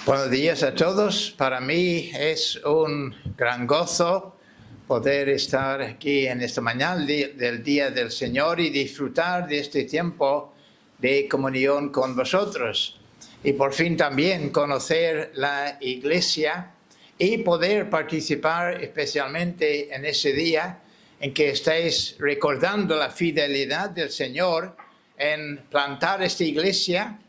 Buenos días a todos. Para mí es un gran gozo poder estar aquí en esta mañana del Día del Señor y disfrutar de este tiempo de comunión con vosotros. Y por fin también conocer la iglesia y poder participar especialmente en ese día en que estáis recordando la fidelidad del Señor en plantar esta iglesia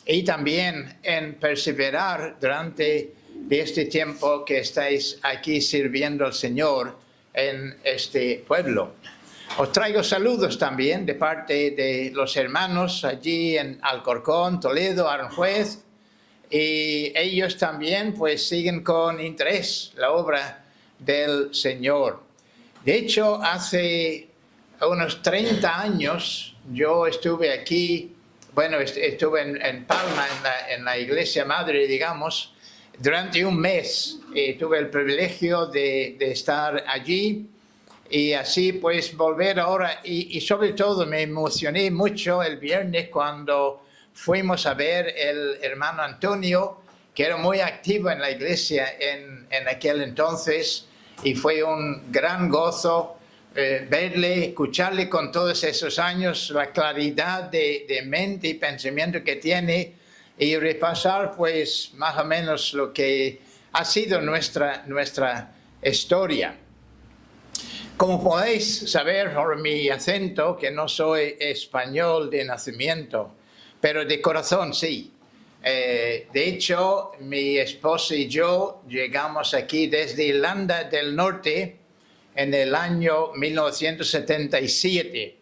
y también en perseverar durante este tiempo que estáis aquí sirviendo al Señor en este pueblo. Os traigo saludos también de parte de los hermanos allí en Alcorcón, Toledo, Aranjuez, y ellos también pues siguen con interés la obra del Señor. De hecho, hace unos 30 años yo estuve aquí. Estuve en Palma, en la iglesia madre, digamos, durante un mes. Tuve el privilegio de estar allí y así pues volver ahora. Y sobre todo me emocioné mucho el viernes cuando fuimos a ver el hermano Antonio, que era muy activo en la iglesia en aquel entonces, y fue un gran gozo verle, escucharle con todos esos años, la claridad de mente y pensamiento que tiene, y repasar pues más o menos lo que ha sido nuestra historia. Como podéis saber por mi acento que no soy español de nacimiento, pero de corazón sí. De hecho, mi esposa y yo llegamos aquí desde Irlanda del Norte en el año 1977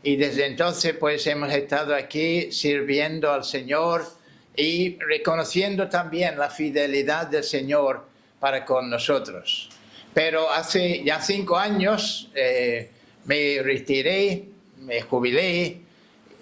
y desde entonces pues hemos estado aquí sirviendo al Señor y reconociendo también la fidelidad del Señor para con nosotros. Pero hace ya 5 años me retiré, me jubilé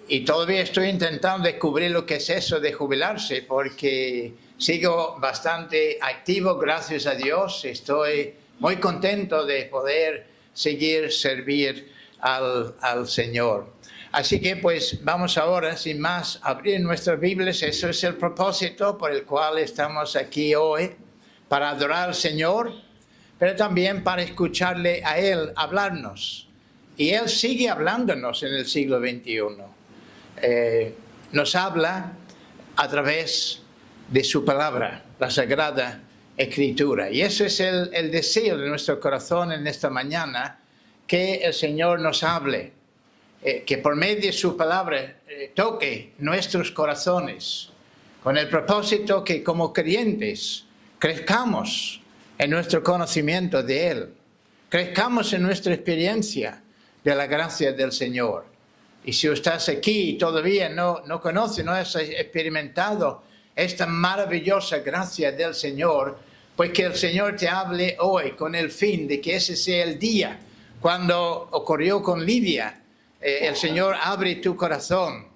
y todavía estoy intentando descubrir lo que es eso de jubilarse, porque sigo bastante activo, gracias a Dios. Estoy muy contento de poder servir al Señor. Así que pues vamos ahora, sin más, a abrir nuestras Biblias. Eso es el propósito por el cual estamos aquí hoy, para adorar al Señor, pero también para escucharle a Él hablarnos. Y Él sigue hablándonos en el siglo XXI. Nos habla a través de su palabra, la Sagrada Escritura. Y eso es el deseo de nuestro corazón en esta mañana, que el Señor nos hable, que por medio de su palabra toque nuestros corazones, con el propósito que como creyentes crezcamos en nuestro conocimiento de Él, crezcamos en nuestra experiencia de la gracia del Señor. Y si estás aquí y todavía no conoces, no has experimentado esta maravillosa gracia del Señor, pues que el Señor te hable hoy con el fin de que ese sea el día. Cuando ocurrió con Lidia, el Señor abre tu corazón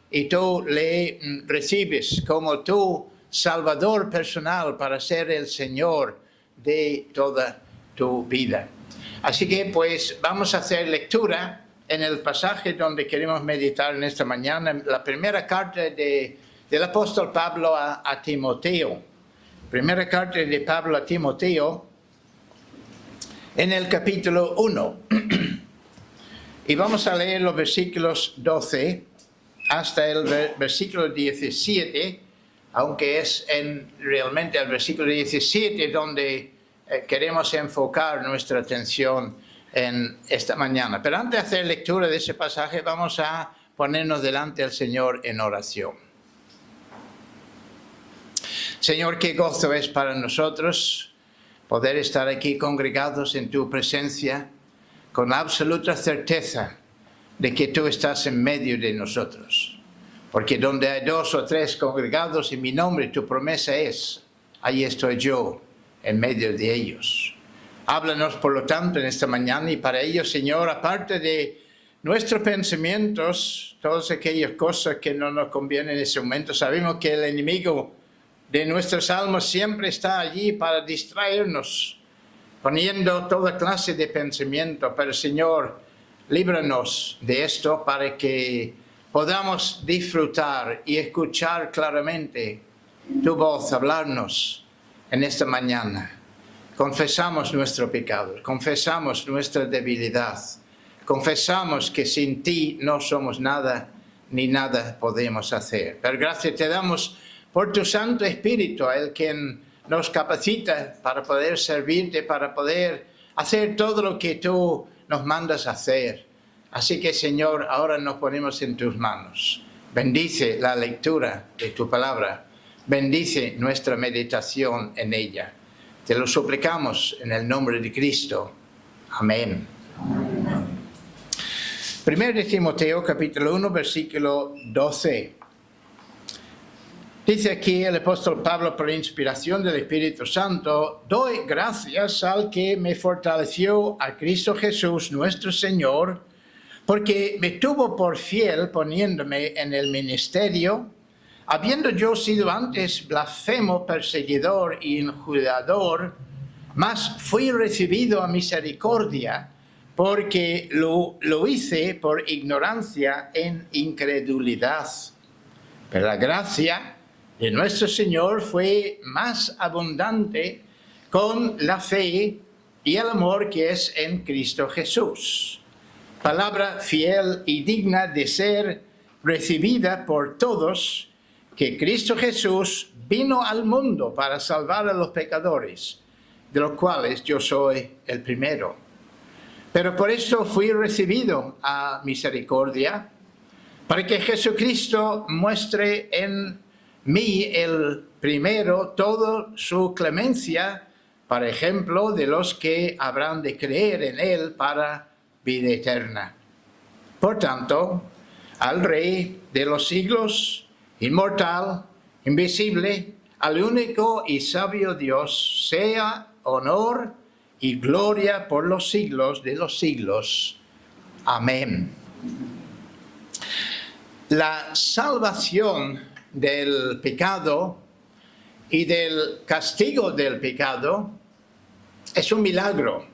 y tú le recibes como tu Salvador personal para ser el Señor de toda tu vida. Así que pues vamos a hacer lectura en el pasaje donde queremos meditar en esta mañana, la primera carta del apóstol Pablo a Timoteo. Primera carta de Pablo a Timoteo, en el capítulo 1. Y vamos a leer los versículos 12 hasta el versículo 17, aunque es realmente el versículo 17 donde queremos enfocar nuestra atención en esta mañana. Pero antes de hacer lectura de ese pasaje, vamos a ponernos delante del Señor en oración. Señor, qué gozo es para nosotros poder estar aquí congregados en tu presencia con la absoluta certeza de que tú estás en medio de nosotros. Porque donde hay 2 o 3 congregados en mi nombre, tu promesa es, ahí estoy yo en medio de ellos. Háblanos, por lo tanto, en esta mañana, y para ello, Señor, aparte de nuestros pensamientos, todas aquellas cosas que no nos convienen en ese momento, sabemos que el enemigo de nuestras almas siempre está allí para distraernos, poniendo toda clase de pensamiento. Pero, Señor, líbranos de esto para que podamos disfrutar y escuchar claramente tu voz hablarnos en esta mañana. Confesamos nuestro pecado, confesamos nuestra debilidad, confesamos que sin ti no somos nada ni nada podemos hacer. Pero gracias te damos por tu Santo Espíritu, el quien nos capacita para poder servirte, para poder hacer todo lo que tú nos mandas hacer. Así que, Señor, ahora nos ponemos en tus manos. Bendice la lectura de tu palabra. Bendice nuestra meditación en ella. Te lo suplicamos en el nombre de Cristo. Amén. 1 Timoteo, capítulo 1, versículo 12. Dice aquí el apóstol Pablo, por inspiración del Espíritu Santo: doy gracias al que me fortaleció, a Cristo Jesús nuestro Señor, porque me tuvo por fiel poniéndome en el ministerio, habiendo yo sido antes blasfemo, perseguidor y injuriador, mas fui recibido a misericordia, porque lo hice por ignorancia en incredulidad. Pero la gracia de nuestro Señor fue más abundante con la fe y el amor que es en Cristo Jesús. Palabra fiel y digna de ser recibida por todos, que Cristo Jesús vino al mundo para salvar a los pecadores, de los cuales yo soy el primero. Pero por esto fui recibido a misericordia, para que Jesucristo muestre en mí el primero toda su clemencia, para ejemplo de los que habrán de creer en él para vida eterna. Por tanto, al Rey de los siglos, inmortal, invisible, al único y sabio Dios, sea honor y gloria por los siglos de los siglos. Amén. La salvación del pecado y del castigo del pecado es un milagro.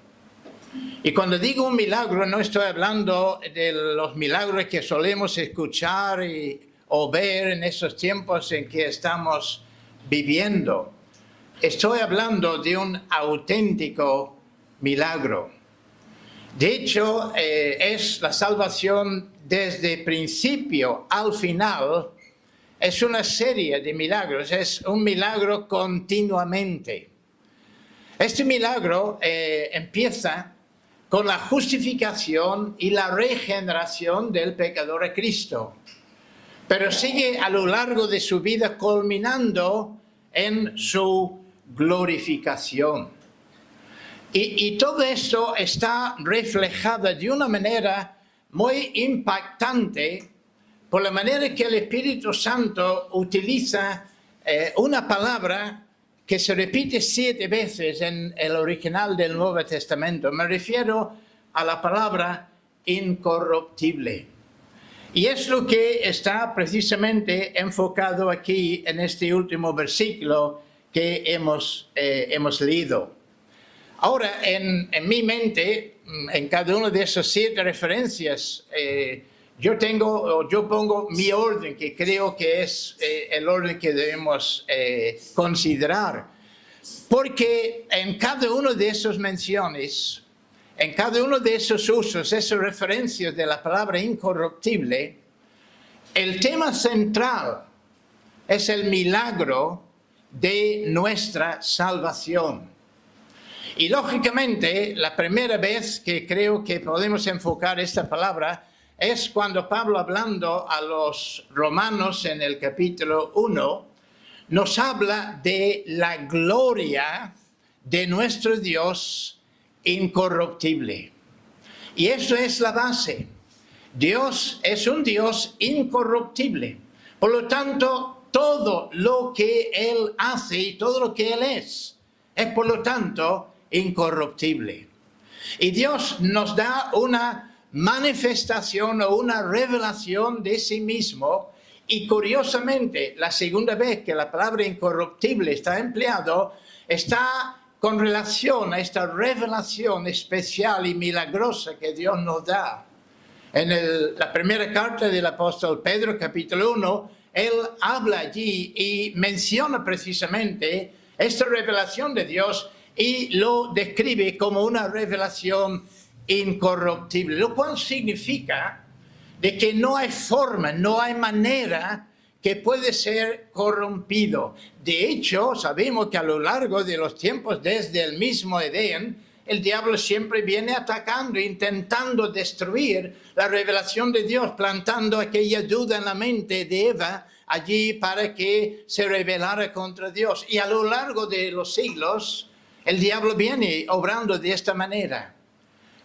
Y cuando digo un milagro, no estoy hablando de los milagros que solemos escuchar o ver en esos tiempos en que estamos viviendo. Estoy hablando de un auténtico milagro. De hecho, es la salvación desde principio al final. Es una serie de milagros, es un milagro continuamente. Este milagro empieza con la justificación y la regeneración del pecador a Cristo, pero sigue a lo largo de su vida culminando en su glorificación. Y todo esto está reflejado de una manera muy impactante por la manera que el Espíritu Santo utiliza una palabra que se repite 7 veces en el original del Nuevo Testamento. Me refiero a la palabra incorruptible. Y es lo que está precisamente enfocado aquí en este último versículo que hemos leído. Ahora, en mi mente, en cada una de esas 7 referencias, yo pongo mi orden, que creo que es el orden que debemos considerar. Porque en cada una de esas menciones, en cada uno de esos usos, esas referencias de la palabra incorruptible, el tema central es el milagro de nuestra salvación. Y lógicamente, la primera vez que creo que podemos enfocar esta palabra es cuando Pablo, hablando a los romanos en el capítulo 1, nos habla de la gloria de nuestro Dios incorruptible. Y eso es la base. Dios es un Dios incorruptible. Por lo tanto, todo lo que Él hace y todo lo que Él es por lo tanto incorruptible. Y Dios nos da una manifestación o una revelación de sí mismo, y curiosamente la segunda vez que la palabra incorruptible está empleado está con relación a esta revelación especial y milagrosa que Dios nos da. En la primera carta del apóstol Pedro, capítulo 1, él habla allí y menciona precisamente esta revelación de Dios y lo describe como una revelación incorruptible, lo cual significa de que no hay forma, no hay manera que puede ser corrompido. De hecho, sabemos que a lo largo de los tiempos, desde el mismo Edén, el diablo siempre viene atacando, intentando destruir la revelación de Dios, plantando aquella duda en la mente de Eva allí para que se rebelara contra Dios. Y a lo largo de los siglos, el diablo viene obrando de esta manera.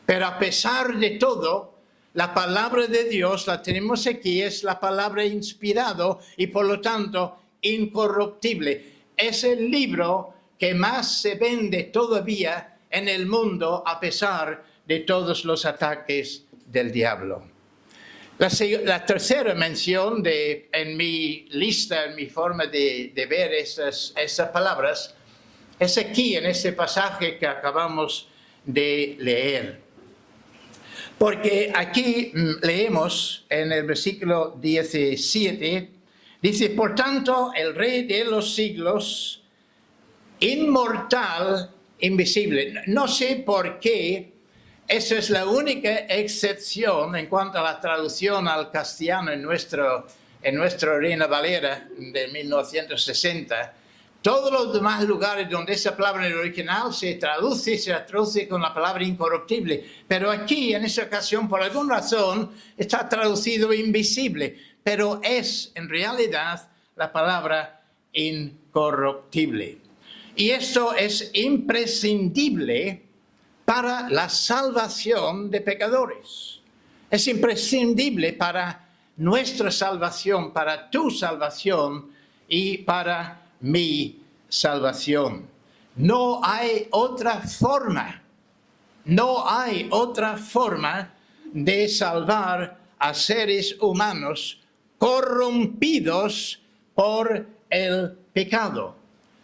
Pero a pesar de todo, la palabra de Dios, la tenemos aquí, es la palabra inspirada y por lo tanto incorruptible. Es el libro que más se vende todavía en el mundo a pesar de todos los ataques del diablo. La tercera mención en mi lista, en mi forma de ver esas palabras, es aquí en este pasaje que acabamos de leer. Porque aquí leemos en el versículo 17, dice, por tanto, el Rey de los siglos, inmortal, invisible. No sé por qué esa es la única excepción en cuanto a la traducción al castellano en nuestro Reina Valera de 1960. Todos los demás lugares donde esa palabra en el original se traduce con la palabra incorruptible. Pero aquí, en esta ocasión, por alguna razón, está traducido invisible. Pero es, en realidad, la palabra incorruptible. Y esto es imprescindible para la salvación de pecadores. Es imprescindible para nuestra salvación, para tu salvación y para mi salvación. No hay otra forma de salvar a seres humanos corrompidos por el pecado,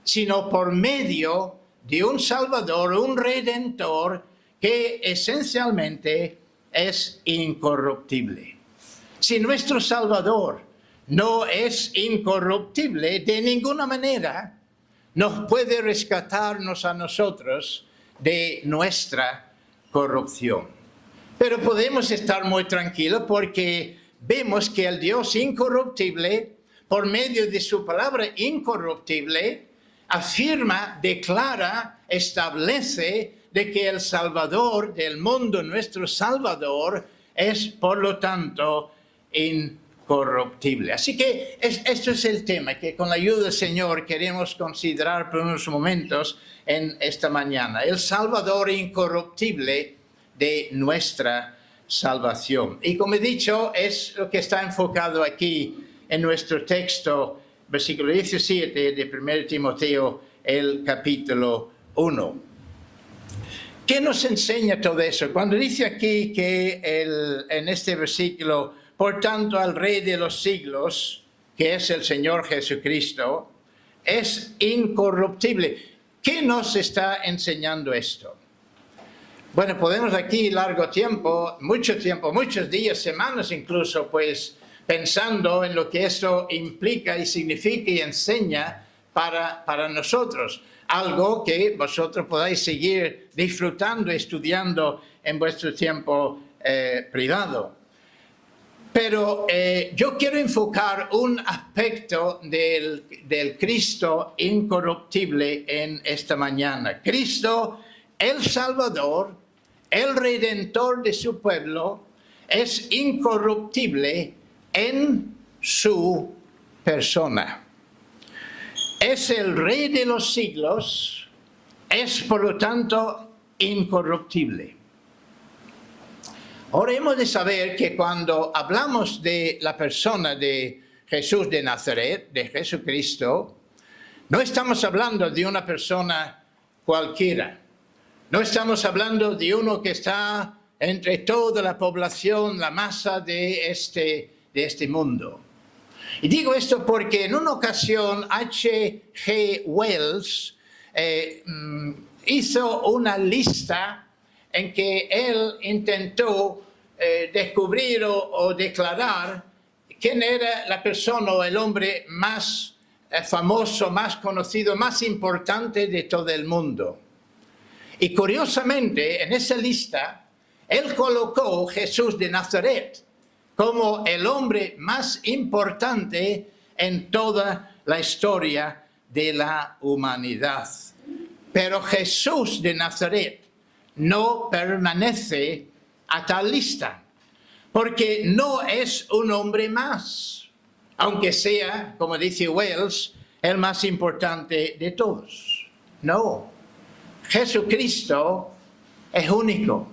sino por medio de un Salvador, un Redentor, que esencialmente es incorruptible. Si nuestro Salvador no es incorruptible, de ninguna manera nos puede rescatarnos a nosotros de nuestra corrupción. Pero podemos estar muy tranquilos porque vemos que el Dios incorruptible, por medio de su palabra incorruptible, afirma, declara, establece de que el Salvador del mundo, nuestro Salvador, es por lo tanto incorruptible. Así que esto es el tema que con la ayuda del Señor queremos considerar por unos momentos en esta mañana. El Salvador incorruptible de nuestra salvación. Y como he dicho, es lo que está enfocado aquí en nuestro texto, versículo 17 de 1 Timoteo, el capítulo 1. ¿Qué nos enseña todo eso? Cuando dice aquí que en este versículo, por tanto, al Rey de los siglos, que es el Señor Jesucristo, es incorruptible. ¿Qué nos está enseñando esto? Bueno, podemos aquí largo tiempo, muchos días, semanas incluso, pues, pensando en lo que eso implica y significa y enseña para nosotros. Algo que vosotros podáis seguir disfrutando, estudiando en vuestro tiempo privado. Pero yo quiero enfocar un aspecto del Cristo incorruptible en esta mañana. Cristo, el Salvador, el Redentor de su pueblo, es incorruptible en su persona. Es el Rey de los siglos, es por lo tanto incorruptible. Ahora hemos de saber que cuando hablamos de la persona de Jesús de Nazaret, de Jesucristo, no estamos hablando de una persona cualquiera. No estamos hablando de uno que está entre toda la población, la masa de este mundo. Y digo esto porque en una ocasión H.G. Wells hizo una lista en que él intentó descubrir o declarar quién era la persona o el hombre más famoso, más conocido, más importante de todo el mundo. Y curiosamente, en esa lista, él colocó Jesús de Nazaret como el hombre más importante en toda la historia de la humanidad. Pero Jesús de Nazaret no pertenece a tal lista, porque no es un hombre más, aunque sea, como dice Wells, el más importante de todos. No, Jesucristo es único.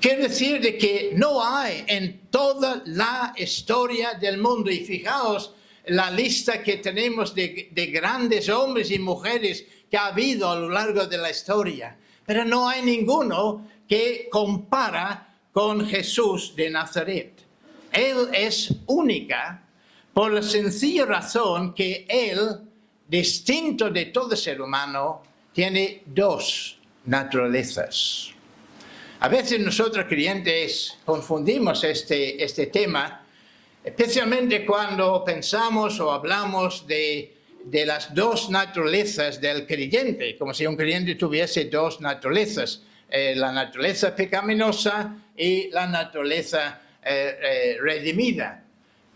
Quiere decir de que no hay en toda la historia del mundo, y fijaos la lista que tenemos de grandes hombres y mujeres que ha habido a lo largo de la historia, pero no hay ninguno que compara con Jesús de Nazaret. Él es única por la sencilla razón que él, distinto de todo ser humano, tiene dos naturalezas. A veces nosotros creyentes confundimos este tema, especialmente cuando pensamos o hablamos de las dos naturalezas del creyente, como si un creyente tuviese dos naturalezas, la naturaleza pecaminosa y la naturaleza redimida.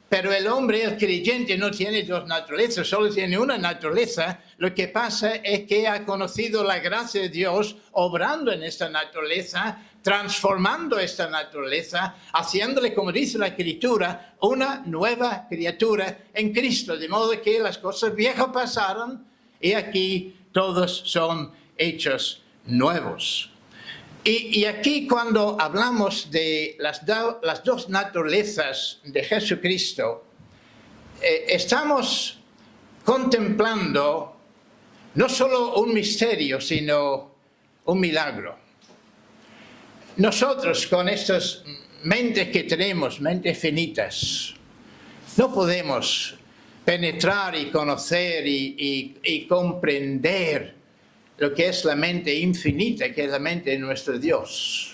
Pero el hombre, el creyente, no tiene dos naturalezas, solo tiene una naturaleza. Lo que pasa es que ha conocido la gracia de Dios obrando en esta naturaleza, transformando esta naturaleza, haciéndole, como dice la Escritura, una nueva criatura en Cristo. De modo que las cosas viejas pasaron y aquí todos son hechos nuevos. Y aquí cuando hablamos de las dos naturalezas de Jesucristo, estamos contemplando no solo un misterio, sino un milagro. Nosotros con estas mentes que tenemos, mentes finitas, no podemos penetrar y conocer y comprender lo que es la mente infinita, que es la mente de nuestro Dios.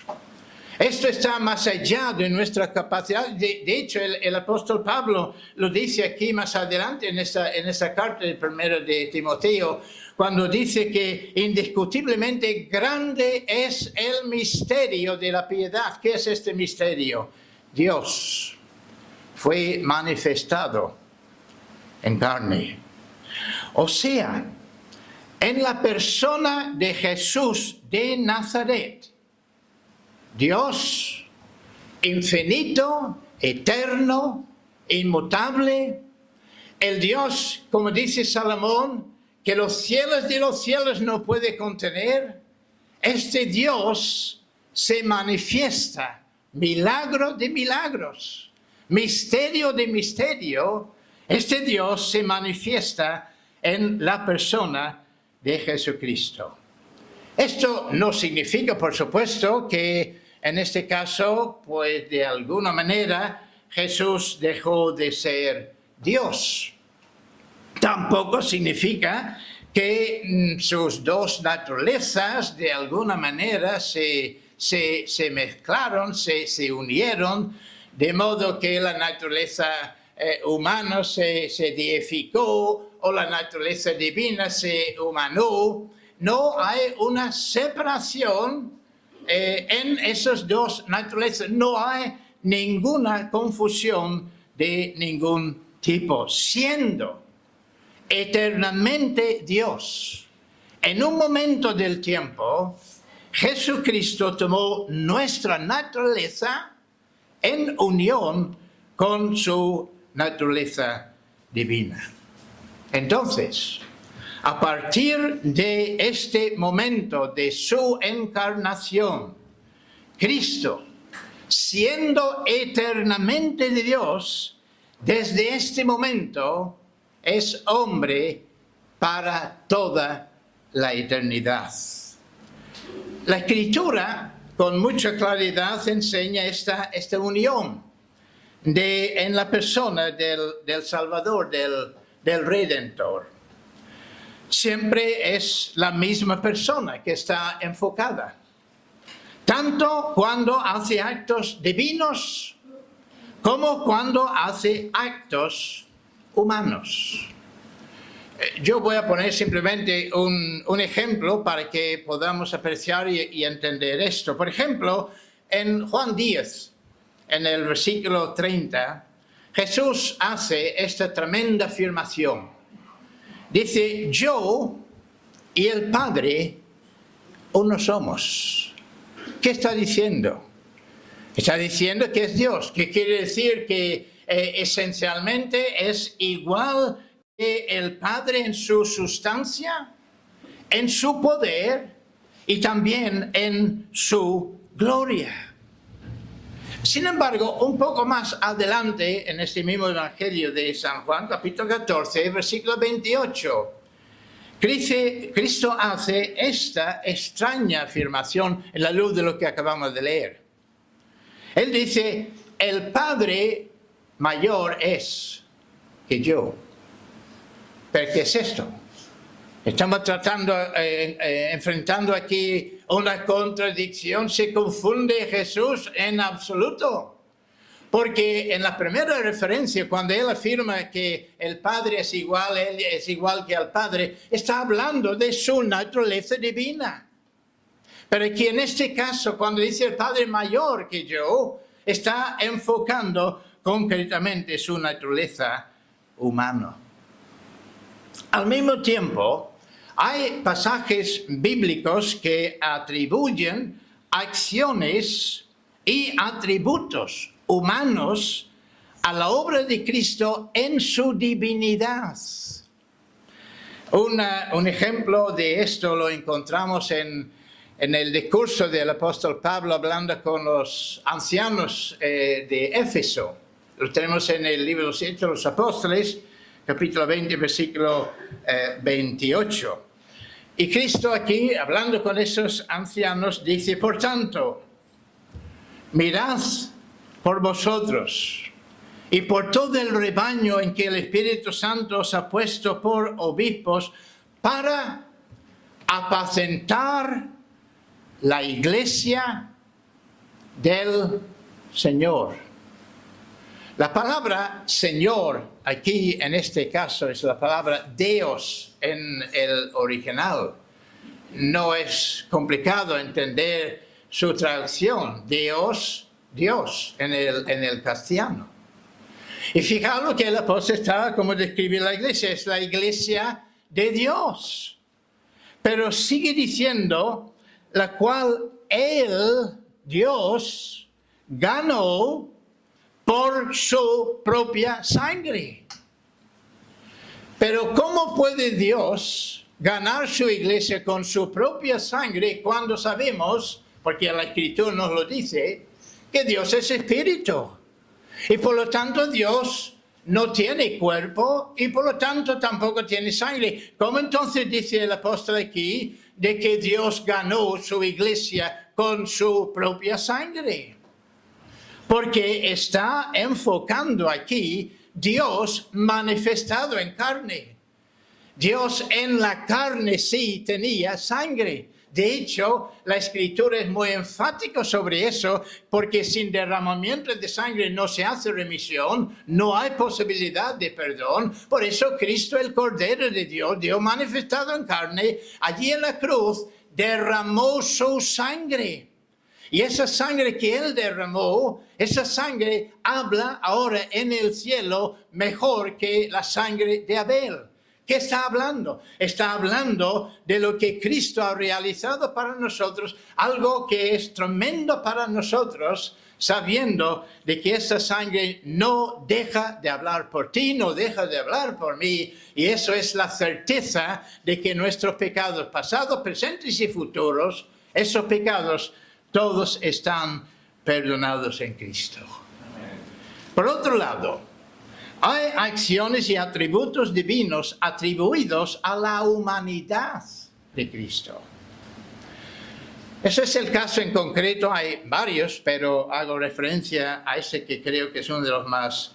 Esto está más allá de nuestra capacidad. De hecho, el apóstol Pablo lo dice aquí más adelante en esta carta del primero de Timoteo, cuando dice que indiscutiblemente grande es el misterio de la piedad. ¿Qué es este misterio? Dios fue manifestado en carne. O sea, en la persona de Jesús de Nazaret, Dios infinito, eterno, inmutable, el Dios, como dice Salomón, que los cielos de los cielos no puede contener, este Dios se manifiesta, milagro de milagros, misterio de misterio, este Dios se manifiesta en la persona de Jesucristo. Esto no significa, por supuesto, que en este caso, pues de alguna manera, Jesús dejó de ser Dios. Tampoco significa que sus dos naturalezas de alguna manera se mezclaron, se unieron, de modo que la naturaleza humana se deificó o la naturaleza divina se humanó. No hay una separación en esas dos naturalezas. No hay ninguna confusión de ningún tipo. Siendo eternamente Dios, en un momento del tiempo, Jesucristo tomó nuestra naturaleza en unión con su naturaleza divina. Entonces, a partir de este momento de su encarnación, Cristo, siendo eternamente de Dios, desde este momento es hombre para toda la eternidad. La Escritura, con mucha claridad, enseña esta unión en la persona del Salvador, del Redentor. Siempre es la misma persona que está enfocada, tanto cuando hace actos divinos como cuando hace actos humanos. Yo voy a poner simplemente un ejemplo para que podamos apreciar y entender esto. Por ejemplo, en Juan 10, en el versículo 30, Jesús hace esta tremenda afirmación. Dice, yo y el Padre uno somos. ¿Qué está diciendo? Está diciendo que es Dios, que quiere decir que esencialmente es igual que el Padre en su sustancia, en su poder y también en su gloria. Sin embargo, un poco más adelante, en este mismo Evangelio de San Juan, capítulo 14, versículo 28, Cristo hace esta extraña afirmación en la luz de lo que acabamos de leer. Él dice, el Padre mayor es que yo. ¿Pero qué es esto? Estamos enfrentando aquí una contradicción. Se confunde Jesús en absoluto. Porque en la primera referencia, cuando él afirma que el Padre es igual, él es igual que el Padre, está hablando de su naturaleza divina. Pero aquí en este caso, cuando dice el Padre mayor que yo, está enfocando concretamente su naturaleza humana. Al mismo tiempo, hay pasajes bíblicos que atribuyen acciones y atributos humanos a la obra de Cristo en su divinidad. Un ejemplo de esto lo encontramos en el discurso del apóstol Pablo hablando con los ancianos de Éfeso. Lo tenemos en el libro de los Hechos de los Apóstoles, capítulo 20, versículo 28. Y Cristo aquí, hablando con esos ancianos, dice, por tanto, mirad por vosotros y por todo el rebaño en que el Espíritu Santo os ha puesto por obispos para apacentar la iglesia del Señor. La palabra Señor aquí en este caso es la palabra Deus en el original. No es complicado entender su traducción, Dios en el castellano. Y fijaos lo que el apóstol está como describe la iglesia, es la iglesia de Dios. Pero sigue diciendo, la cual él, Dios, ganó por su propia sangre. Pero ¿cómo puede Dios ganar su iglesia con su propia sangre cuando sabemos, porque la Escritura nos lo dice, que Dios es espíritu? Y por lo tanto Dios no tiene cuerpo y por lo tanto tampoco tiene sangre. ¿Cómo entonces dice el apóstol aquí de que Dios ganó su iglesia con su propia sangre? Porque está enfocando aquí Dios manifestado en carne. Dios en la carne sí tenía sangre. De hecho, la Escritura es muy enfática sobre eso, porque sin derramamiento de sangre no se hace remisión, no hay posibilidad de perdón. Por eso Cristo, el Cordero de Dios, Dios manifestado en carne, allí en la cruz, derramó su sangre. Y esa sangre que Él derramó, esa sangre habla ahora en el cielo mejor que la sangre de Abel. ¿Qué está hablando? Está hablando de lo que Cristo ha realizado para nosotros, algo que es tremendo para nosotros, sabiendo de que esa sangre no deja de hablar por ti, no deja de hablar por mí, y eso es la certeza de que nuestros pecados pasados, presentes y futuros, esos pecados todos están perdonados en Cristo. Por otro lado, hay acciones y atributos divinos atribuidos a la humanidad de Cristo. Ese es el caso en concreto, hay varios, pero hago referencia a ese que creo que es uno de los más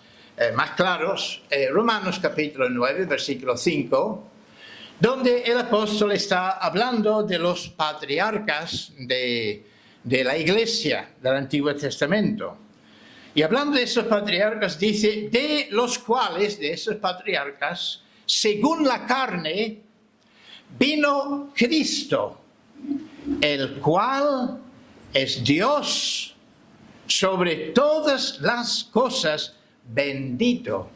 claros. Romanos capítulo 9, versículo 5, donde el apóstol está hablando de los patriarcas de la iglesia del Antiguo Testamento. Y hablando de esos patriarcas, dice, de los cuales, de esos patriarcas, según la carne, vino Cristo, el cual es Dios sobre todas las cosas, bendito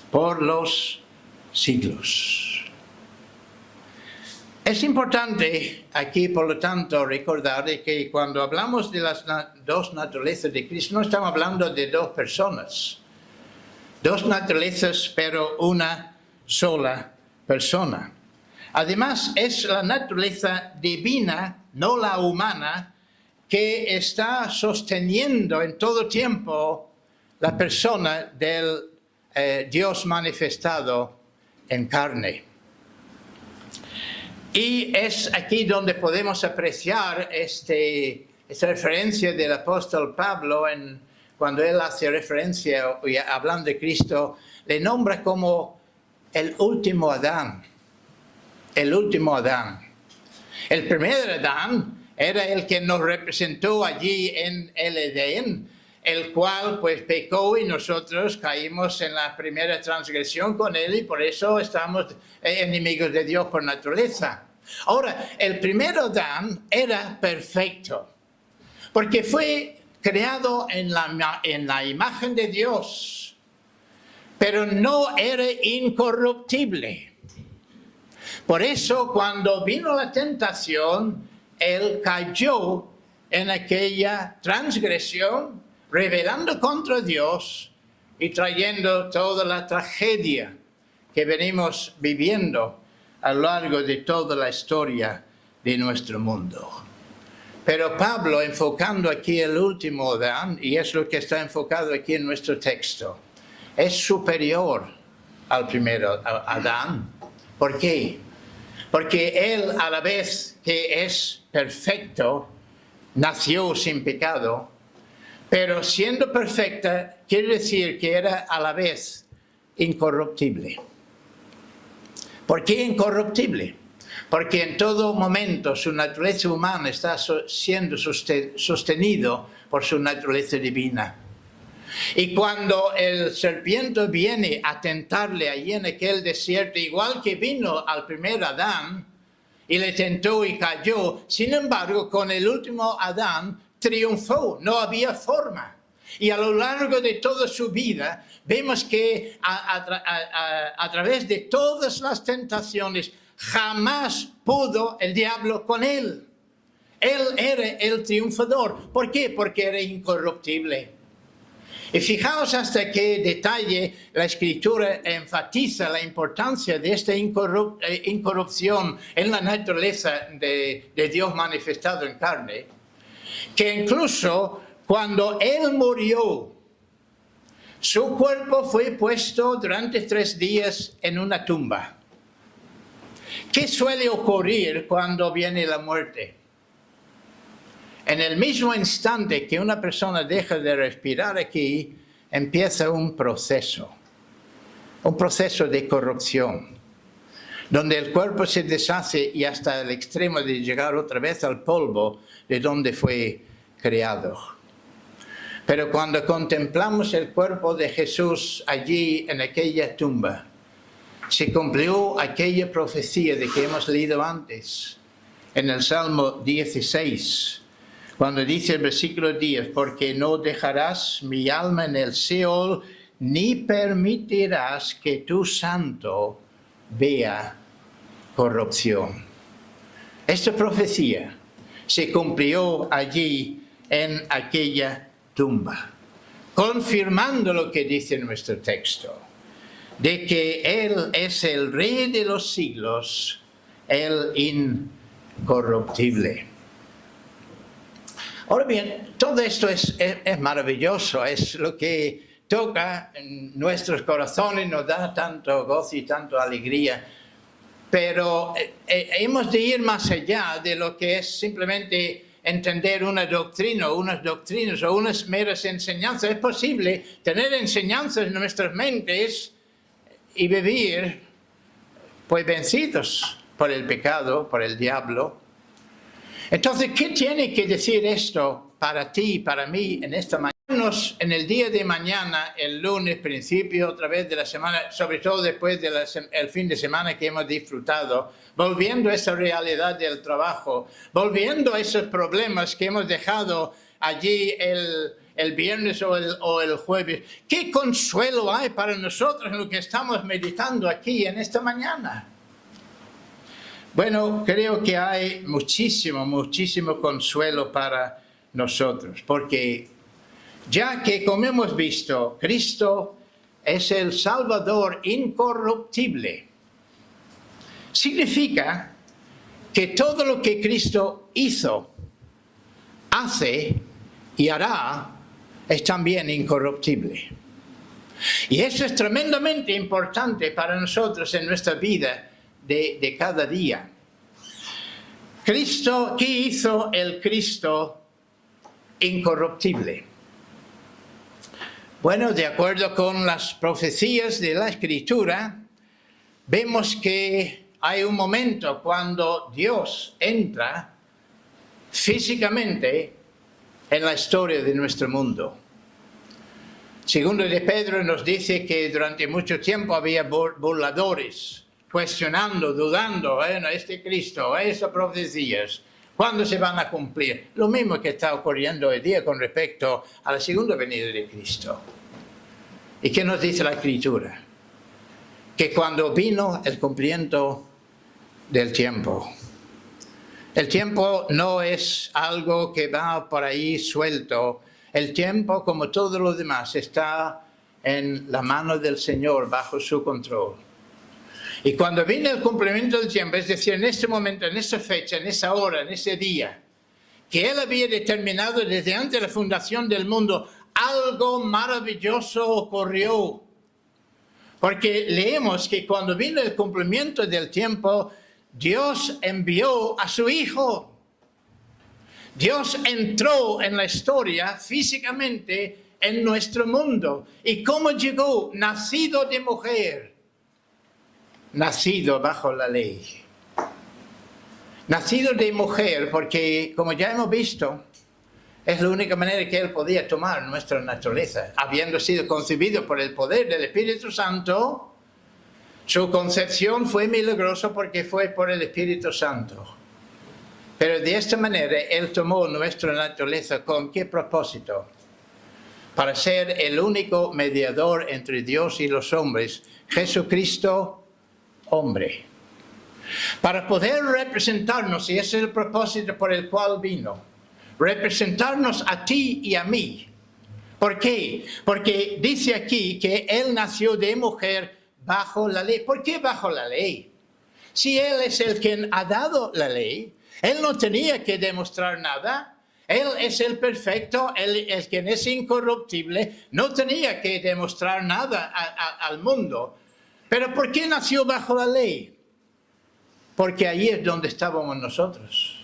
por los siglos. Es importante aquí, por lo tanto, recordar que cuando hablamos de las dos naturalezas de Cristo, no estamos hablando de dos personas. Dos naturalezas, pero una sola persona. Además, es la naturaleza divina, no la humana, que está sosteniendo en todo tiempo la persona del Dios manifestado en carne. Y es aquí donde podemos apreciar esta referencia del apóstol Pablo, cuando él hace referencia, hablando de Cristo, le nombra como el último Adán. El último Adán. El primer Adán era el que nos representó allí en el Edén, el cual pues pecó y nosotros caímos en la primera transgresión con él y por eso estamos enemigos de Dios por naturaleza. Ahora, el primer Adán era perfecto, porque fue creado en la imagen de Dios, pero no era incorruptible. Por eso, cuando vino la tentación, él cayó en aquella transgresión, rebelando contra Dios y trayendo toda la tragedia que venimos viviendo a lo largo de toda la historia de nuestro mundo. Pero Pablo, enfocando aquí el último Adán, y es lo que está enfocado aquí en nuestro texto, es superior al primero Adán. ¿Por qué? Porque él, a la vez que es perfecto, nació sin pecado, pero siendo perfecta, quiere decir que era a la vez incorruptible. ¿Por qué incorruptible? Porque en todo momento su naturaleza humana está siendo sostenido por su naturaleza divina. Y cuando el serpiente viene a tentarle allí en aquel desierto, igual que vino al primer Adán, y le tentó y cayó, sin embargo, con el último Adán triunfó, no había forma. Y a lo largo de toda su vida, vemos que a través de todas las tentaciones, jamás pudo el diablo con él. Él era el triunfador. ¿Por qué? Porque era incorruptible. Y fijaos hasta qué detalle la Escritura enfatiza la importancia de esta incorrupción en la naturaleza de Dios manifestado en carne, que incluso cuando Él murió, su cuerpo fue puesto durante 3 días en una tumba. ¿Qué suele ocurrir cuando viene la muerte? En el mismo instante que una persona deja de respirar aquí, empieza un proceso de corrupción, donde el cuerpo se deshace y hasta el extremo de llegar otra vez al polvo de donde fue creado. Pero cuando contemplamos el cuerpo de Jesús allí en aquella tumba, se cumplió aquella profecía de que hemos leído antes, en el Salmo 16, cuando dice el versículo 10, porque no dejarás mi alma en el Seol, ni permitirás que tu santo vea corrupción. Esta profecía se cumplió allí en aquella tumba, confirmando lo que dice nuestro texto, de que Él es el Rey de los siglos, el incorruptible. Ahora bien, todo esto es maravilloso, es lo que toca en nuestros corazones, nos da tanto gozo y tanto alegría, pero hemos de ir más allá de lo que es simplemente entender una doctrina o unas doctrinas o unas meras enseñanzas. Es posible tener enseñanzas en nuestras mentes y vivir pues vencidos por el pecado, por el diablo. Entonces, ¿qué tiene que decir esto para ti y para mí en esta mañana? En el día de mañana, el lunes, principio otra vez de la semana, sobre todo después del fin de semana que hemos disfrutado, volviendo a esa realidad del trabajo, volviendo a esos problemas que hemos dejado allí el viernes o el jueves. ¿Qué consuelo hay para nosotros en lo que estamos meditando aquí en esta mañana? Bueno, creo que hay muchísimo consuelo para nosotros, porque ya que, como hemos visto, Cristo es el Salvador incorruptible, significa que todo lo que Cristo hizo, hace y hará es también incorruptible. Y eso es tremendamente importante para nosotros en nuestra vida de cada día. Cristo, ¿qué hizo el Cristo incorruptible? Bueno, de acuerdo con las profecías de la Escritura, vemos que hay un momento cuando Dios entra físicamente en la historia de nuestro mundo. Segundo de Pedro nos dice que durante mucho tiempo había burladores, cuestionando, dudando, bueno, este Cristo, esas profecías, ¿cuándo se van a cumplir? Lo mismo que está ocurriendo hoy día con respecto a la segunda venida de Cristo. ¿Y qué nos dice la Escritura? Que cuando vino el cumplimiento del tiempo, el tiempo no es algo que va por ahí suelto. El tiempo, como todo lo demás, está en la mano del Señor, bajo su control. Y cuando viene el cumplimiento del tiempo, es decir, en este momento, en esa fecha, en esa hora, en ese día, que Él había determinado desde antes de la fundación del mundo, algo maravilloso ocurrió. Porque leemos que cuando vino el cumplimiento del tiempo, Dios envió a su Hijo. Dios entró en la historia físicamente en nuestro mundo. ¿Y cómo llegó? Nacido de mujer. Nacido bajo la ley. Nacido de mujer porque, como ya hemos visto, es la única manera que Él podía tomar nuestra naturaleza. Habiendo sido concebido por el poder del Espíritu Santo, su concepción fue milagrosa porque fue por el Espíritu Santo. Pero de esta manera Él tomó nuestra naturaleza. ¿Con qué propósito? Para ser el único mediador entre Dios y los hombres, Jesucristo, hombre. Para poder representarnos, y ese es el propósito por el cual vino, representarnos a ti y a mí. ¿Por qué? Porque dice aquí que Él nació de mujer bajo la ley. ¿Por qué bajo la ley? Si Él es el quien ha dado la ley, Él no tenía que demostrar nada. Él es el perfecto, Él es quien es incorruptible. No tenía que demostrar nada al mundo. ¿Pero por qué nació bajo la ley? Porque ahí es donde estábamos nosotros.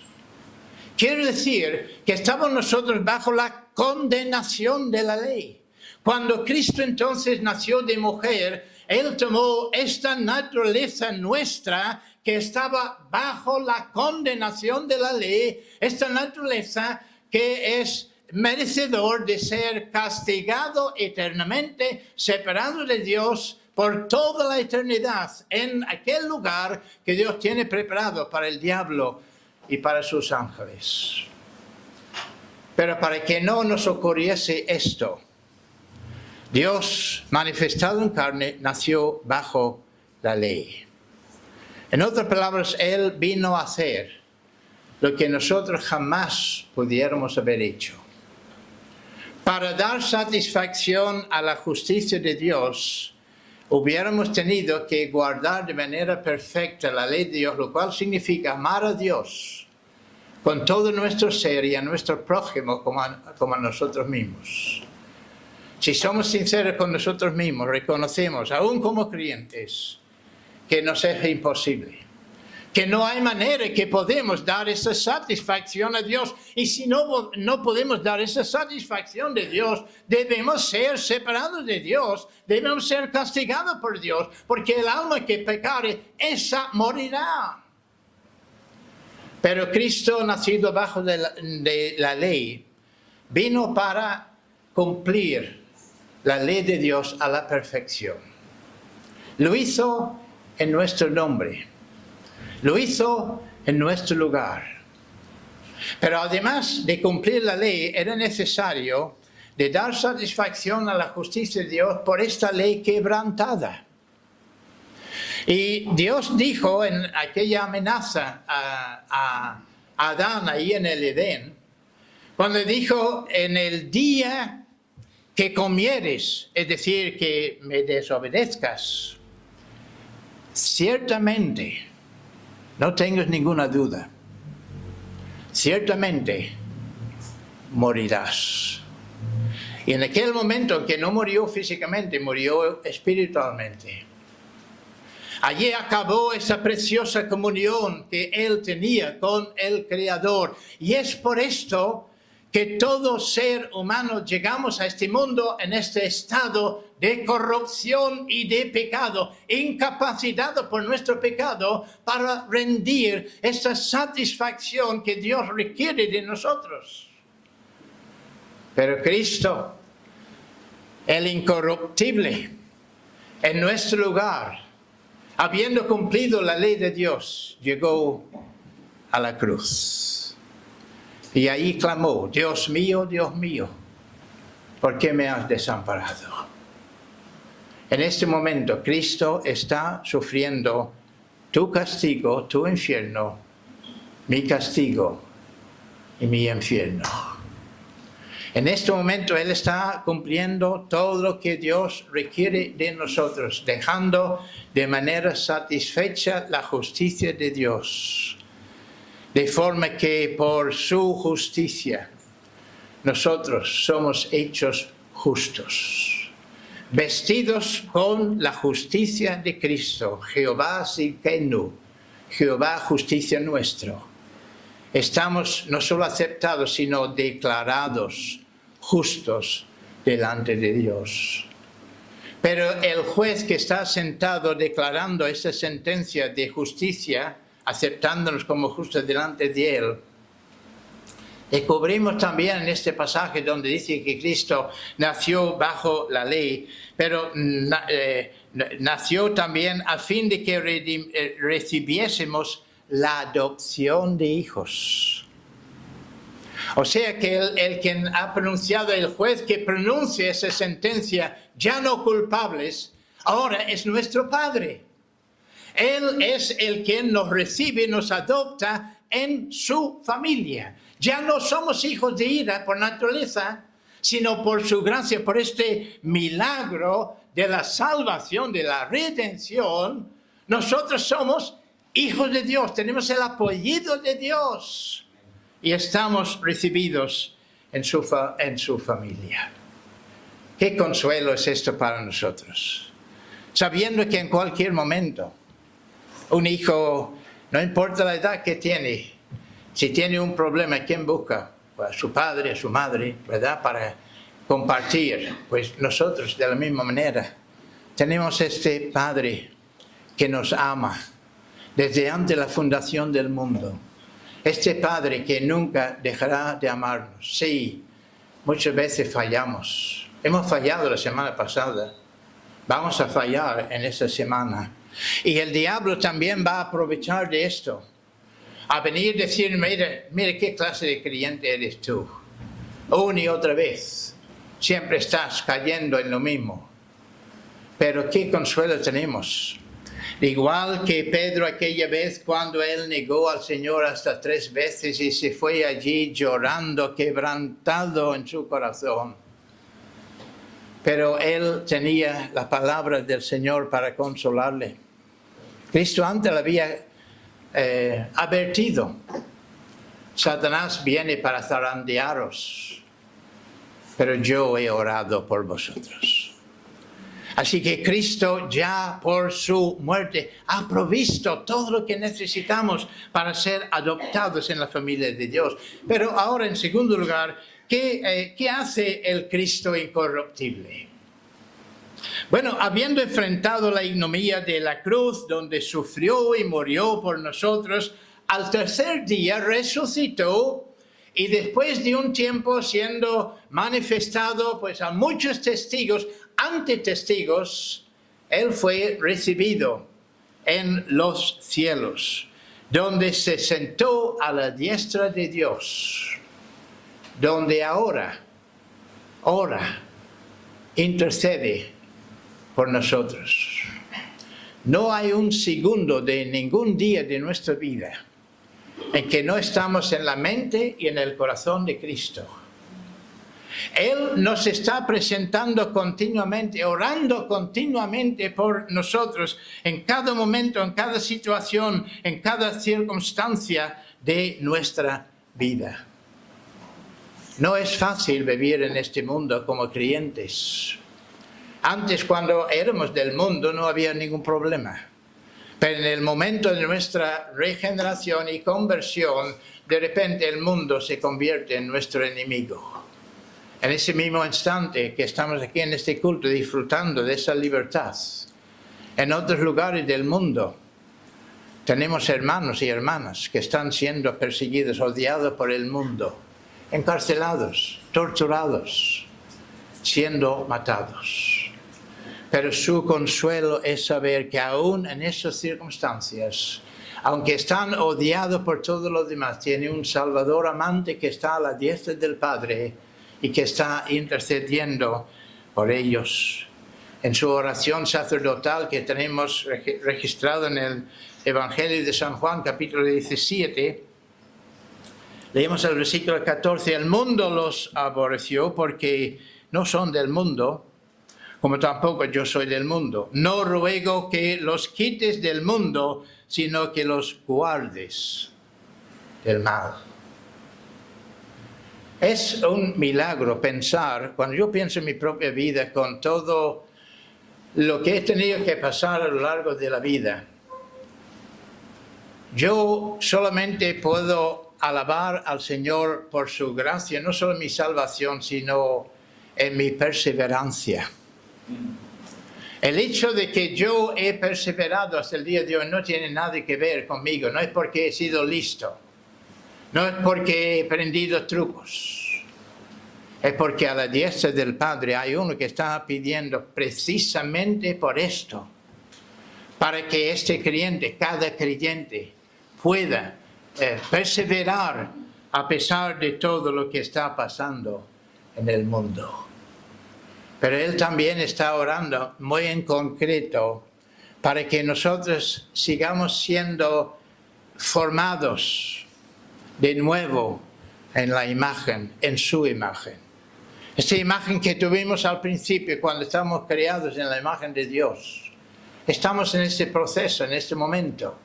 Quiere decir que estábamos nosotros bajo la condenación de la ley. Cuando Cristo entonces nació de mujer, Él tomó esta naturaleza nuestra que estaba bajo la condenación de la ley, esta naturaleza que es merecedor de ser castigado eternamente, separado de Dios por toda la eternidad, en aquel lugar que Dios tiene preparado para el diablo y para sus ángeles. Pero para que no nos ocurriese esto, Dios, manifestado en carne, nació bajo la ley. En otras palabras, Él vino a hacer lo que nosotros jamás pudiéramos haber hecho. Para dar satisfacción a la justicia de Dios, hubiéramos tenido que guardar de manera perfecta la ley de Dios, lo cual significa amar a Dios con todo nuestro ser y a nuestro prójimo como a nosotros mismos. Si somos sinceros con nosotros mismos, reconocemos, aún como creyentes, que nos es imposible, que no hay manera que podemos dar esa satisfacción a Dios. Y si no podemos dar esa satisfacción de Dios, debemos ser separados de Dios, debemos ser castigados por Dios, porque el alma que pecare, esa morirá. Pero Cristo, nacido bajo de la ley, vino para cumplir la ley de Dios a la perfección. Lo hizo en nuestro nombre. Lo hizo en nuestro lugar. Pero además de cumplir la ley, era necesario de dar satisfacción a la justicia de Dios por esta ley quebrantada. Y Dios dijo en aquella amenaza a Adán ahí en el Edén, cuando dijo, en el día que comieres, es decir, que me desobedezcas, ciertamente, no tengas ninguna duda, ciertamente morirás. Y en aquel momento que no murió físicamente, murió espiritualmente. Allí acabó esa preciosa comunión que él tenía con el Creador. Y es por esto que todo ser humano llegamos a este mundo en este estado de corrupción y de pecado, incapacitado por nuestro pecado para rendir esta satisfacción que Dios requiere de nosotros. Pero Cristo, el incorruptible, en nuestro lugar, habiendo cumplido la ley de Dios, llegó a la cruz. Y ahí clamó, Dios mío, ¿por qué me has desamparado? En este momento, Cristo está sufriendo tu castigo, tu infierno, mi castigo y mi infierno. En este momento Él está cumpliendo todo lo que Dios requiere de nosotros, dejando de manera satisfecha la justicia de Dios. De forma que por su justicia nosotros somos hechos justos, vestidos con la justicia de Cristo, Jehová Sidkenu, Jehová justicia nuestro. Estamos no solo aceptados, sino declarados justos delante de Dios. Pero el juez que está sentado declarando esta sentencia de justicia, aceptándonos como justos delante de Él, descubrimos también en este pasaje donde dice que Cristo nació bajo la ley, pero nació también a fin de que recibiésemos la adopción de hijos. O sea que el quien ha pronunciado, el juez que pronuncia esa sentencia, ya no culpables, ahora es nuestro Padre. Él es el quien nos recibe, nos adopta en su familia. Ya no somos hijos de ira por naturaleza, sino por su gracia, por este milagro de la salvación, de la redención. Nosotros somos hijos de Dios, tenemos el apellido de Dios y estamos recibidos en su familia. Qué consuelo es esto para nosotros, sabiendo que en cualquier momento un hijo, no importa la edad que tiene, si tiene un problema, ¿quién busca? Pues a su padre, a su madre, ¿verdad? Para compartir. Pues nosotros de la misma manera tenemos este Padre que nos ama desde antes de la fundación del mundo. Este Padre que nunca dejará de amarnos. Sí, muchas veces fallamos. Hemos fallado la semana pasada. Vamos a fallar en esta semana. Y el diablo también va a aprovechar de esto. A venir a decir, mira qué clase de creyente eres tú. Una y otra vez. Siempre estás cayendo en lo mismo. Pero qué consuelo tenemos. Igual que Pedro aquella vez cuando él negó al Señor hasta 3 veces y se fue allí llorando, quebrantado en su corazón. Pero él tenía la palabra del Señor para consolarle. Cristo antes le había advertido. Satanás viene para zarandearos, pero yo he orado por vosotros. Así que Cristo ya por su muerte ha provisto todo lo que necesitamos para ser adoptados en la familia de Dios. Pero ahora, en segundo lugar, ¿qué hace el Cristo incorruptible? Bueno, habiendo enfrentado la ignominia de la cruz, donde sufrió y murió por nosotros, al tercer día resucitó y después de un tiempo siendo manifestado pues a muchos testigos, ante testigos, Él fue recibido en los cielos, donde se sentó a la diestra de Dios, donde ahora ora, intercede por nosotros. No hay un segundo de ningún día de nuestra vida en que no estamos en la mente y en el corazón de Cristo. Él nos está presentando continuamente, orando continuamente por nosotros, en cada momento, en cada situación, en cada circunstancia de nuestra vida. No es fácil vivir en este mundo como creyentes. Antes, cuando éramos del mundo, no había ningún problema. Pero en el momento de nuestra regeneración y conversión, de repente el mundo se convierte en nuestro enemigo. En ese mismo instante que estamos aquí en este culto disfrutando de esa libertad, en otros lugares del mundo tenemos hermanos y hermanas que están siendo perseguidos, odiados por el mundo, encarcelados, torturados, siendo matados. Pero su consuelo es saber que aún en esas circunstancias, aunque están odiados por todos los demás, tiene un Salvador amante que está a la diestra del Padre y que está intercediendo por ellos. En su oración sacerdotal que tenemos registrado en el Evangelio de San Juan, capítulo 17, leemos el versículo 14, el mundo los aborreció porque no son del mundo, como tampoco yo soy del mundo. No ruego que los quites del mundo, sino que los guardes del mal. Es un milagro pensar, cuando yo pienso en mi propia vida, con todo lo que he tenido que pasar a lo largo de la vida, yo solamente puedo alabar al Señor por su gracia, no solo en mi salvación, sino en mi perseverancia. El hecho de que yo he perseverado hasta el día de hoy no tiene nada que ver conmigo, no es porque he sido listo, no es porque he aprendido trucos, es porque a la diestra del Padre hay uno que está pidiendo precisamente por esto, para que este creyente, cada creyente, pueda perseverar a pesar de todo lo que está pasando en el mundo. Pero Él también está orando muy en concreto para que nosotros sigamos siendo formados de nuevo en la imagen, en su imagen. Esta imagen que tuvimos al principio cuando estamos creados en la imagen de Dios. Estamos en este proceso, en este momento,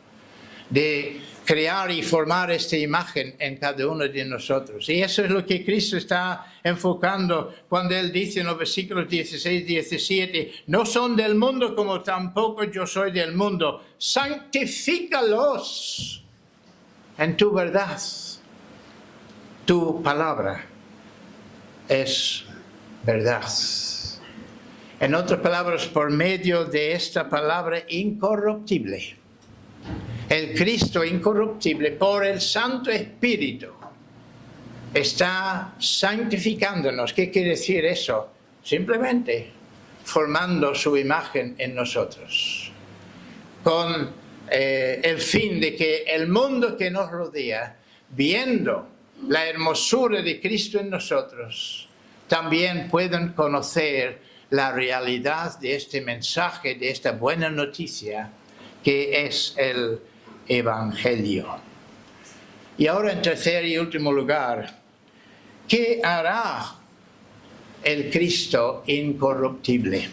de crear y formar esta imagen en cada uno de nosotros. Y eso es lo que Cristo está enfocando cuando Él dice en los versículos 16 y 17, no son del mundo como tampoco yo soy del mundo. Santifícalos en tu verdad. Tu palabra es verdad. En otras palabras, por medio de esta palabra incorruptible, el Cristo incorruptible, por el Santo Espíritu, está santificándonos. ¿Qué quiere decir eso? Simplemente formando su imagen en nosotros, con el fin de que el mundo que nos rodea, viendo la hermosura de Cristo en nosotros, también puedan conocer la realidad de este mensaje, de esta buena noticia, que es el Evangelio. Y ahora, en tercer y último lugar, ¿qué hará el Cristo incorruptible?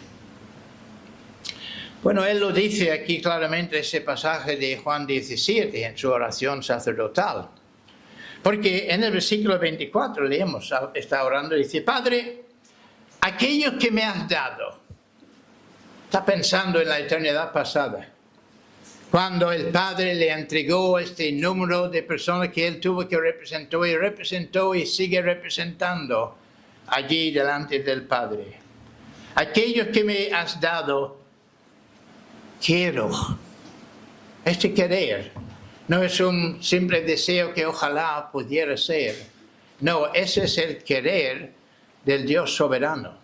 Bueno, Él lo dice aquí claramente, ese pasaje de Juan 17, en su oración sacerdotal. Porque en el versículo 24 leemos, está orando y dice, Padre, aquellos que me has dado, está pensando en la eternidad pasada, cuando el Padre le entregó este número de personas que Él tuvo que representó y sigue representando allí delante del Padre. Aquellos que me has dado, quiero. Este querer no es un simple deseo que ojalá pudiera ser. No, ese es el querer del Dios soberano.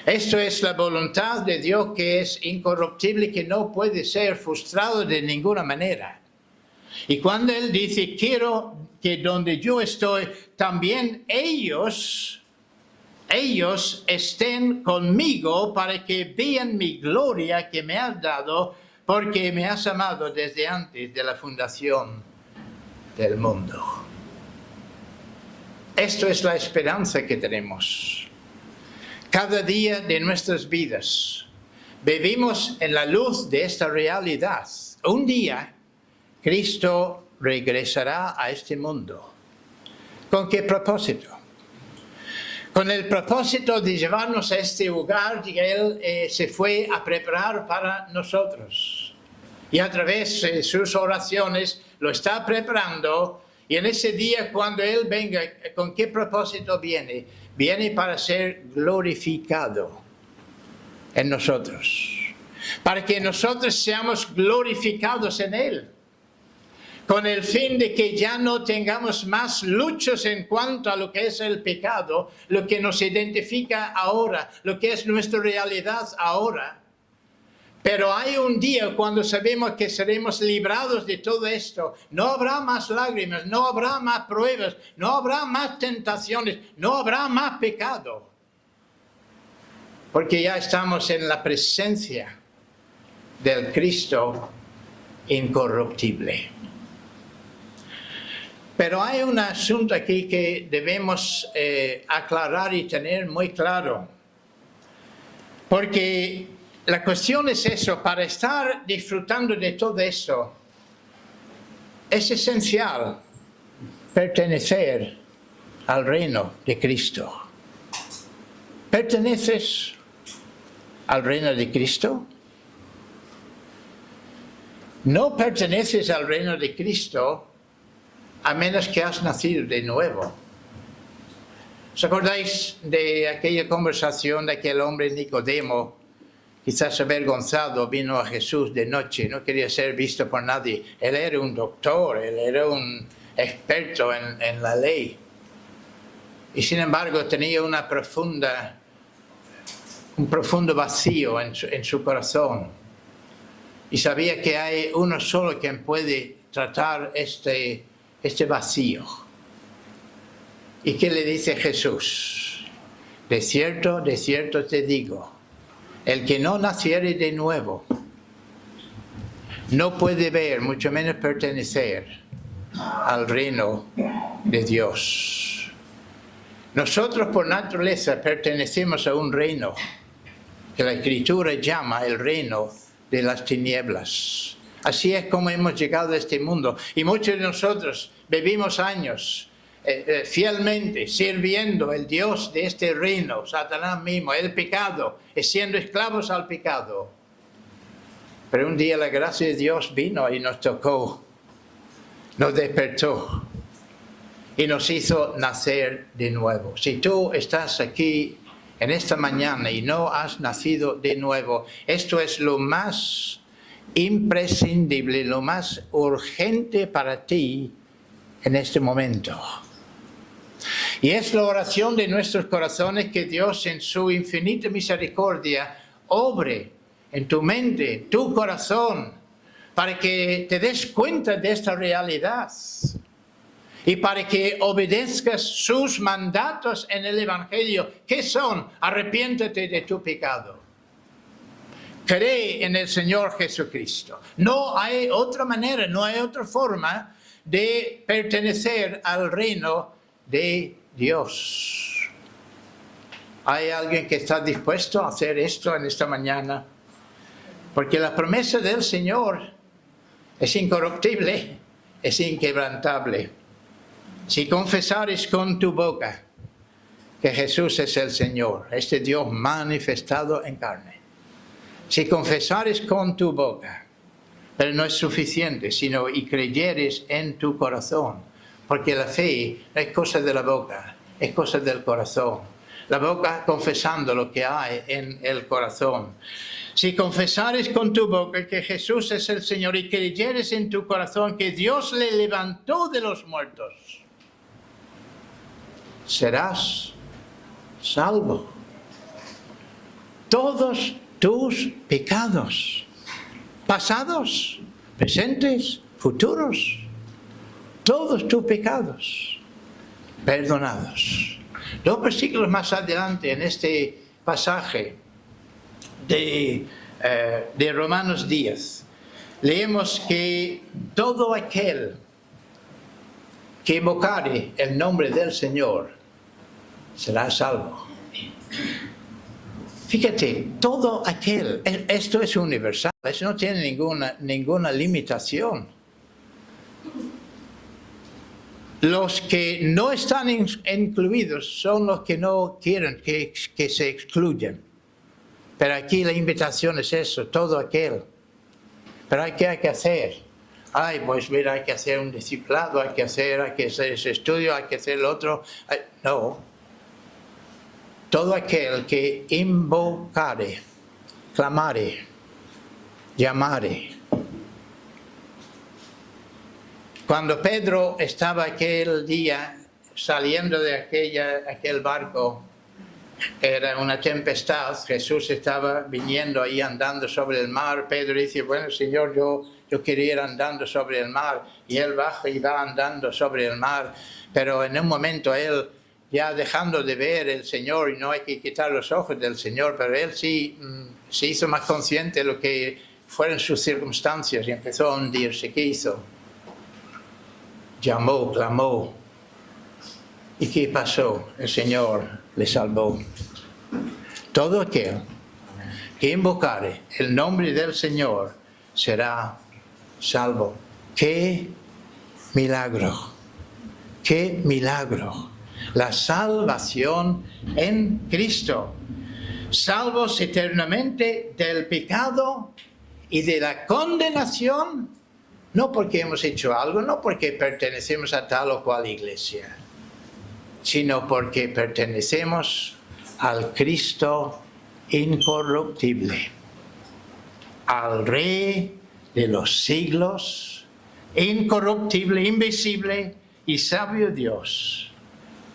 Esto es la voluntad de Dios que es incorruptible, que no puede ser frustrado de ninguna manera. Y cuando Él dice, quiero que donde yo estoy, también ellos estén conmigo para que vean mi gloria que me has dado, porque me has amado desde antes de la fundación del mundo. Esto es la esperanza que tenemos. Cada día de nuestras vidas vivimos en la luz de esta realidad. Un día Cristo regresará a este mundo. ¿Con qué propósito? Con el propósito de llevarnos a este lugar que Él se fue a preparar para nosotros. Y a través de sus oraciones lo está preparando. Y en ese día, cuando Él venga, ¿con qué propósito viene? Viene para ser glorificado en nosotros. Para que nosotros seamos glorificados en Él. Con el fin de que ya no tengamos más luchas en cuanto a lo que es el pecado, lo que nos identifica ahora, lo que es nuestra realidad ahora. Pero hay un día cuando sabemos que seremos librados de todo esto. No habrá más lágrimas, no habrá más pruebas, no habrá más tentaciones, no habrá más pecado. Porque ya estamos en la presencia del Cristo incorruptible. Pero hay un asunto aquí que debemos aclarar y tener muy claro. Porque la cuestión es eso, para estar disfrutando de todo esto, es esencial pertenecer al reino de Cristo. ¿Perteneces al reino de Cristo? No perteneces al reino de Cristo a menos que has nacido de nuevo. ¿Os acordáis de aquella conversación de aquel hombre Nicodemo? Quizás avergonzado, vino a Jesús de noche, no quería ser visto por nadie. Él era un doctor, él era un experto en la ley. Y sin embargo tenía un profundo vacío en su corazón. Y sabía que hay uno solo quien puede tratar este vacío. ¿Y qué le dice Jesús? De cierto te digo, el que no naciere de nuevo no puede ver, mucho menos pertenecer al reino de Dios. Nosotros por naturaleza pertenecemos a un reino que la Escritura llama el reino de las tinieblas. Así es como hemos llegado a este mundo. Y muchos de nosotros vivimos años fielmente sirviendo el Dios de este reino, Satanás mismo, el pecado, siendo esclavos al pecado. Pero un día la gracia de Dios vino y nos tocó, nos despertó y nos hizo nacer de nuevo. Si tú estás aquí en esta mañana y no has nacido de nuevo, esto es lo más imprescindible, lo más urgente para ti en este momento. Y es la oración de nuestros corazones que Dios en su infinita misericordia obre en tu mente, tu corazón, para que te des cuenta de esta realidad y para que obedezcas sus mandatos en el Evangelio, que son: arrepiéntete de tu pecado. Cree en el Señor Jesucristo. No hay otra manera, no hay otra forma de pertenecer al reino de Dios. ¿Hay alguien que está dispuesto a hacer esto en esta mañana? Porque la promesa del Señor es incorruptible, es inquebrantable. Si confesares con tu boca que Jesús es el Señor, este Dios manifestado en carne. Si confesares con tu boca, pero no es suficiente, sino y creyeres en tu corazón, porque la fe no es cosa de la boca, es cosa del corazón. La boca confesando lo que hay en el corazón. Si confesares con tu boca que Jesús es el Señor y creyeres en tu corazón que Dios le levantó de los muertos, serás salvo. Todos tus pecados, pasados, presentes, futuros, todos tus pecados, perdonados. 2 versículos más adelante, en este pasaje de Romanos 10, leemos que todo aquel que invocare el nombre del Señor será salvo. Fíjate, todo aquel, esto es universal, eso no tiene ninguna limitación. Los que no están incluidos son los que no quieren que se excluyan. Pero aquí la invitación es eso, todo aquel. Pero ¿qué hay que hacer? Ay, pues mira, hay que hacer un discipulado, hay que hacer ese estudio, hay que hacer el otro. No. Todo aquel que invocare, clamare, llamare. Cuando Pedro estaba aquel día saliendo de aquel barco, era una tempestad, Jesús estaba viniendo ahí andando sobre el mar. Pedro dice, bueno, Señor, yo quería ir andando sobre el mar. Y él baja y va andando sobre el mar. Pero en un momento él, ya dejando de ver el Señor, y no hay que quitar los ojos del Señor, pero él sí se hizo más consciente de lo que fueron sus circunstancias y empezó a hundirse. ¿Qué hizo? Llamó, clamó. ¿Y qué pasó? El Señor le salvó. Todo aquel que invocare el nombre del Señor será salvo. ¡Qué milagro! ¡Qué milagro! La salvación en Cristo. Salvos eternamente del pecado y de la condenación, no porque hemos hecho algo, no porque pertenecemos a tal o cual iglesia, sino porque pertenecemos al Cristo incorruptible, al Rey de los siglos, incorruptible, invisible y sabio Dios.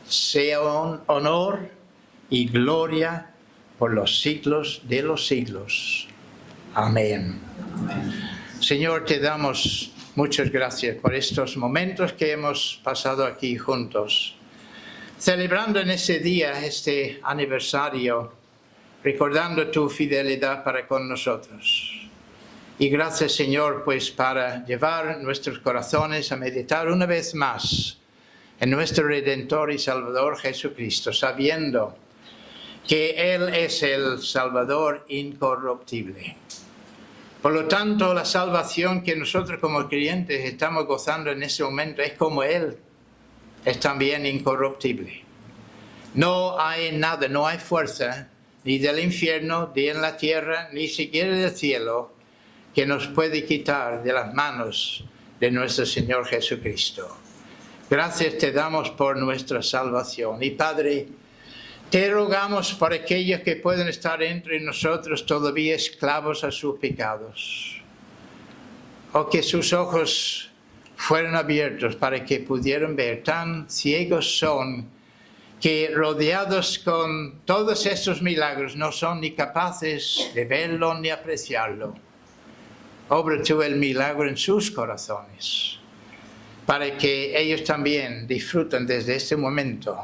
Sea honor y gloria por los siglos de los siglos. Amén. Señor, te damos muchas gracias por estos momentos que hemos pasado aquí juntos, celebrando en ese día, este aniversario, recordando tu fidelidad para con nosotros. Y gracias, Señor, pues para llevar nuestros corazones a meditar una vez más en nuestro Redentor y Salvador Jesucristo, sabiendo que Él es el Salvador incorruptible. Por lo tanto, la salvación que nosotros como creyentes estamos gozando en ese momento es como Él, es también incorruptible. No hay nada, no hay fuerza, ni del infierno, ni en la tierra, ni siquiera del cielo, que nos puede quitar de las manos de nuestro Señor Jesucristo. Gracias te damos por nuestra salvación. Y Padre, te rogamos por aquellos que pueden estar entre nosotros todavía esclavos a sus pecados. O que sus ojos fueron abiertos para que pudieran ver. Tan ciegos son que rodeados con todos estos milagros no son ni capaces de verlo ni apreciarlo. Obra tú el milagro en sus corazones, para que ellos también disfruten desde este momento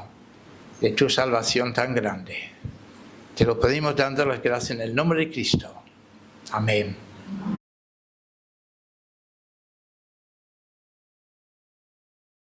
de tu salvación tan grande. Te lo pedimos dando las gracias en el nombre de Cristo. Amén.